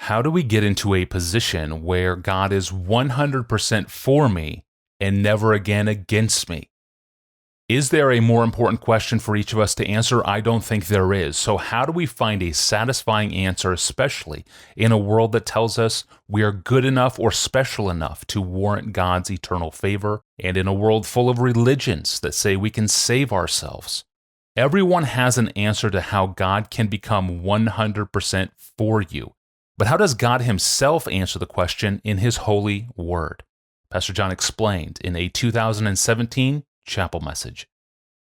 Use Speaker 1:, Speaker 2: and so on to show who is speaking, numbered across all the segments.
Speaker 1: How do we get into a position where God is 100% for me and never again against me? Is there a more important question for each of us to answer? I don't think there is. So how do we find a satisfying answer, especially in a world that tells us we are good enough or special enough to warrant God's eternal favor, and in a world full of religions that say we can save ourselves? Everyone has an answer to how God can become 100% for you. But how does God himself answer the question in his holy word? Pastor John explained in a 2017 chapel message.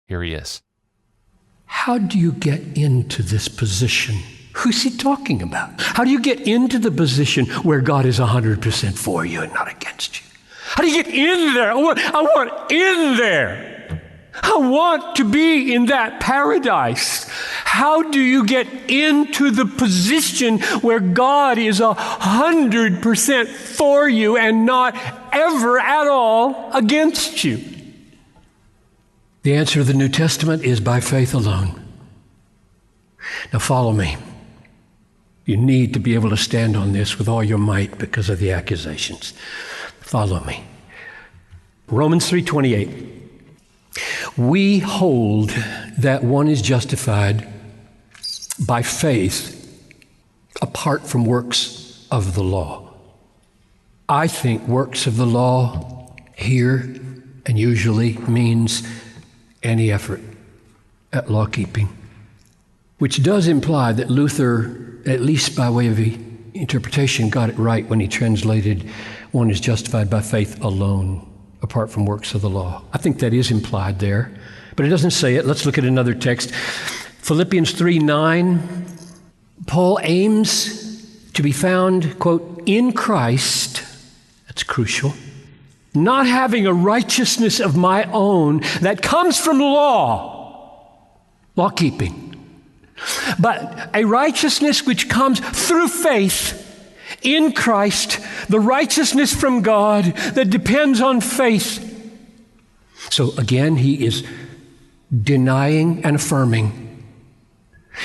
Speaker 1: Here he is.
Speaker 2: How do you get into this position? Who's he talking about? How do you get into the position where God is 100% for you and not against you? How do you get in there? I want in there. I want to be in that paradise. How do you get into the position where God is 100% for you and not ever at all against you? The answer of the New Testament is by faith alone. Now follow me. You need to be able to stand on this with all your might because of the accusations. Follow me. Romans 3:28. We hold that one is justified by faith apart from works of the law. I think works of the law here and usually means any effort at law keeping, which does imply that Luther, at least by way of interpretation, got it right when he translated one is justified by faith alone, apart from works of the law. I think that is implied there, but it doesn't say it. Let's look at another text. Philippians 3:9. Paul aims to be found, quote, in Christ. That's crucial. Not having a righteousness of my own that comes from law keeping, but a righteousness which comes through faith in Christ, the righteousness from God that depends on faith. So again, he is denying and affirming.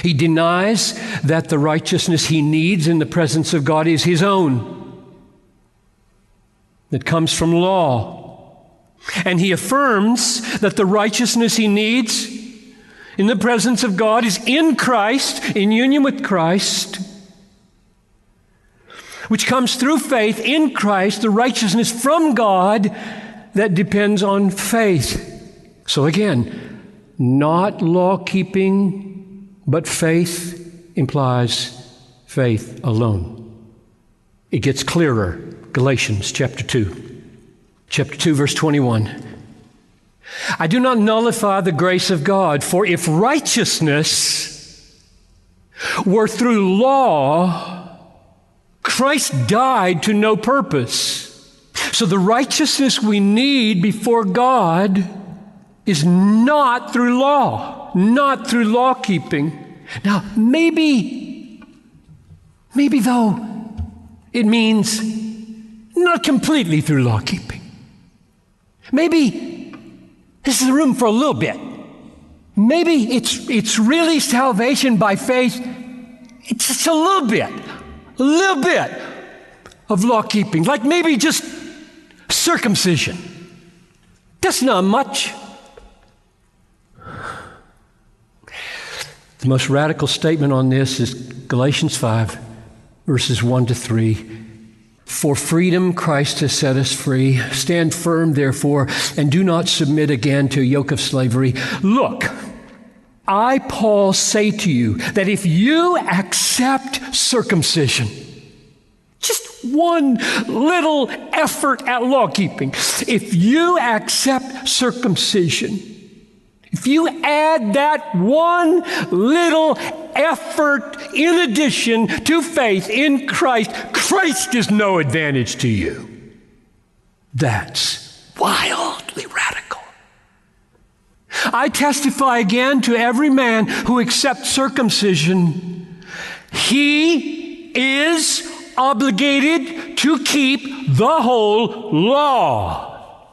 Speaker 2: He denies that the righteousness he needs in the presence of God is his own, that comes from law. And he affirms that the righteousness he needs in the presence of God is in Christ, in union with Christ, which comes through faith in Christ, the righteousness from God that depends on faith. So again, not law-keeping, but faith implies faith alone. It gets clearer. Galatians chapter 2, verse 21. I do not nullify the grace of God, for if righteousness were through law, Christ died to no purpose. So the righteousness we need before God is not through law, not through law keeping. Now, maybe though, it means not completely through law keeping. Maybe this is room for a little bit. Maybe it's really salvation by faith. It's just a little bit of law keeping, like maybe just circumcision. That's not much. The most radical statement on this is Galatians 5, verses 1-3. For freedom Christ has set us free. Stand firm, therefore, and do not submit again to a yoke of slavery. Look, I, Paul, say to you that if you accept circumcision, just one little effort at law keeping, if you accept circumcision, if you add that one little effort in addition to faith in Christ, Christ is no advantage to you. That's wildly radical. I testify again to every man who accepts circumcision, he is obligated to keep the whole law.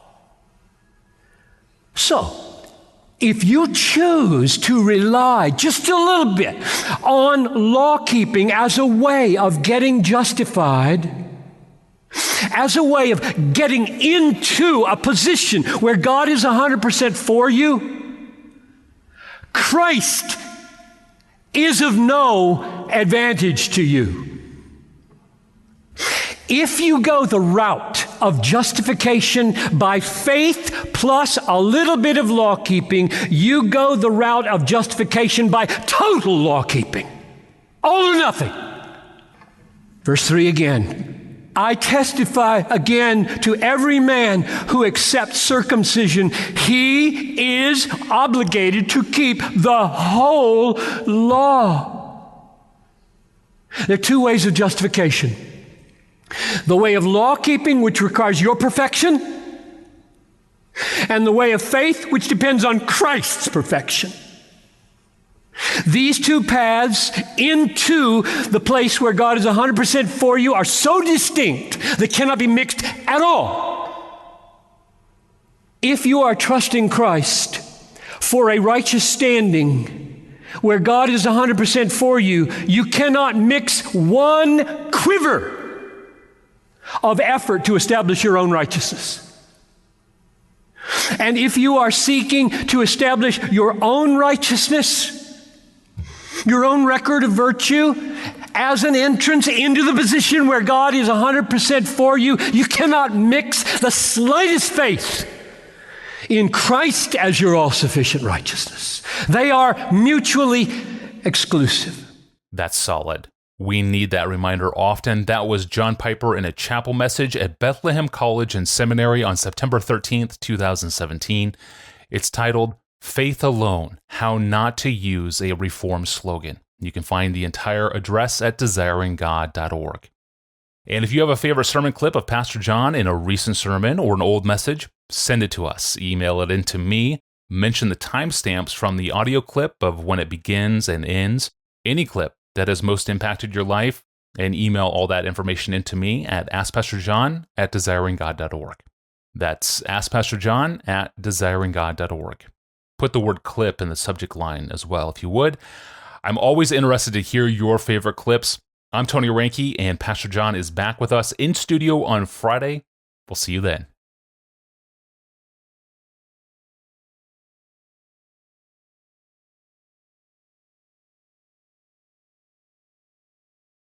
Speaker 2: So, If you choose to rely just a little bit on law keeping as a way of getting justified, as a way of getting into a position where God is 100% for you, Christ is of no advantage to you. If you go the route of justification by faith plus a little bit of law keeping, you go the route of justification by total law keeping. All or nothing. Verse 3 again. I testify again to every man who accepts circumcision, he is obligated to keep the whole law. There are two ways of justification. The way of law keeping, which requires your perfection, and the way of faith, which depends on Christ's perfection. These two paths into the place where God is 100% for you are so distinct they cannot be mixed at all. If you are trusting Christ for a righteous standing where God is 100% for you, you cannot mix one quiver of effort to establish your own righteousness. And if you are seeking to establish your own righteousness, your own record of virtue, as an entrance into the position where God is 100% for you, you cannot mix the slightest faith in Christ as your all-sufficient righteousness. They are mutually exclusive.
Speaker 1: That's solid. We need that reminder often. That was John Piper in a chapel message at Bethlehem College and Seminary on September 13th, 2017. It's titled, Faith Alone, How Not to Use a Reformed Slogan. You can find the entire address at desiringgod.org. And if you have a favorite sermon clip of Pastor John in a recent sermon or an old message, send it to us. Email it in to me. Mention the timestamps from the audio clip of when it begins and ends. Any clip that has most impacted your life, and email all that information into me at askpastorjohn@desiringgod.org. That's askpastorjohn@desiringgod.org. Put the word clip in the subject line as well, if you would. I'm always interested to hear your favorite clips. I'm Tony Reinke, and Pastor John is back with us in studio on Friday. We'll see you then.